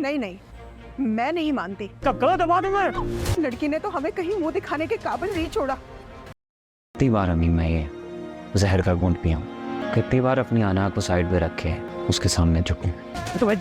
नहीं नहीं, मैं नहीं मानती। गला दबा दूं मैं। लड़की ने तो हमें कहीं मुंह दिखाने के काबिल नहीं छोड़ा। कितनी बार अम्मी मैं ये जहर का घूंट पिया हूँ, कितनी बार अपनी अना को साइड पे रखे उसके सामने झुकूं। तो भाई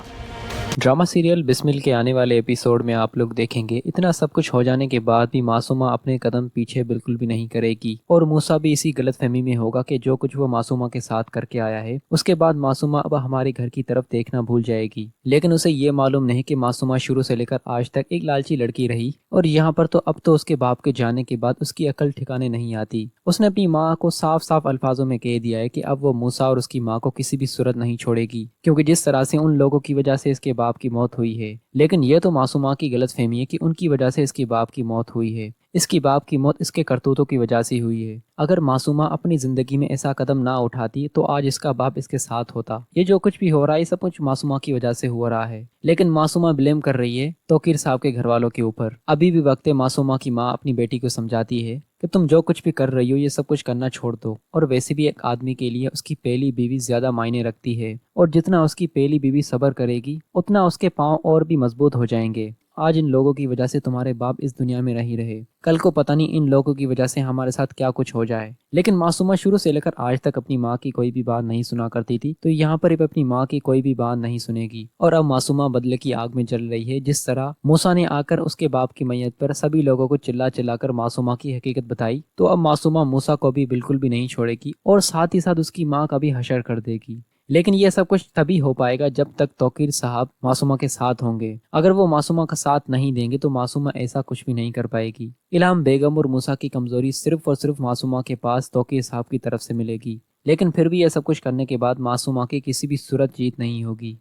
ड्रामा सीरियल बिस्मिल के आने वाले एपिसोड में आप लोग देखेंगे इतना सब कुछ हो जाने के बाद भी मासूमा अपने कदम पीछे बिल्कुल भी नहीं करेगी और मूसा भी इसी गलतफहमी में होगा कि जो कुछ वो मासूमा के साथ करके आया है उसके बाद मासूमा अब हमारे घर की तरफ देखना भूल जाएगी। लेकिन उसे ये मालूम नहीं कि मासूमा शुरू से लेकर आज तक एक लालची लड़की रही और यहाँ पर तो अब तो उसके बाप के जाने के बाद उसकी अकल ठिकाने नहीं आती। उसने अपनी माँ को साफ साफ अल्फाजों में कह दिया है कि अब वो मूसा और उसकी माँ को किसी भी सूरत नहीं छोड़ेगी, क्योंकि जिस तरह से उन लोगों की वजह से इसके बाप की मौत हुई है। लेकिन ये तो मासूमा की गलतफहमी है कि उनकी वजह से इसके बाप की मौत हुई है। इसकी बाप की मौत इसके करतूतों की वजह से हुई है। अगर मासूमा अपनी जिंदगी में ऐसा कदम ना उठाती तो आज इसका बाप इसके साथ होता। ये जो कुछ भी हो रहा है सब कुछ मासूमा की वजह से हो रहा है। लेकिन मासूमा ब्लेम कर रही है तौकीर साहब के घर वालों के ऊपर। अभी भी वक्त है मासूमा की माँ अपनी बेटी को समझाती है कि तुम जो कुछ भी कर रही हो ये सब कुछ करना छोड़ दो। और वैसे भी एक आदमी के लिए उसकी पहली बीवी ज्यादा मायने रखती है और जितना उसकी पहली बीवी सब्र करेगी उतना उसके पांव और भी मजबूत हो जाएंगे। आज इन लोगों की वजह से तुम्हारे बाप इस दुनिया में नहीं रहे, कल को पता नहीं इन लोगों की वजह से हमारे साथ क्या कुछ हो जाए। लेकिन मासूमा शुरू से लेकर आज तक अपनी माँ की कोई भी बात नहीं सुना करती थी, तो यहाँ पर अब अपनी माँ की कोई भी बात नहीं सुनेगी। और अब मासूमा बदले की आग में जल रही है। जिस तरह मूसा ने आकर उसके बाप की मैयत पर सभी लोगों को चिल्ला चिल्लाकर मासूमा की हकीकत बताई, तो अब मासूमा मूसा को भी बिल्कुल भी नहीं छोड़ेगी और साथ ही साथ उसकी माँ का भी हशर कर देगी। लेकिन ये सब कुछ तभी हो पाएगा जब तक तौकीर साहब मासूमा के साथ होंगे। अगर वो मासूमा का साथ नहीं देंगे तो मासूमा ऐसा कुछ भी नहीं कर पाएगी। इल्हाम बेगम और मूसा की कमजोरी सिर्फ और सिर्फ मासूमा के पास तौकीर साहब की तरफ से मिलेगी। लेकिन फिर भी ये सब कुछ करने के बाद मासूमा की किसी भी सूरत जीत नहीं होगी।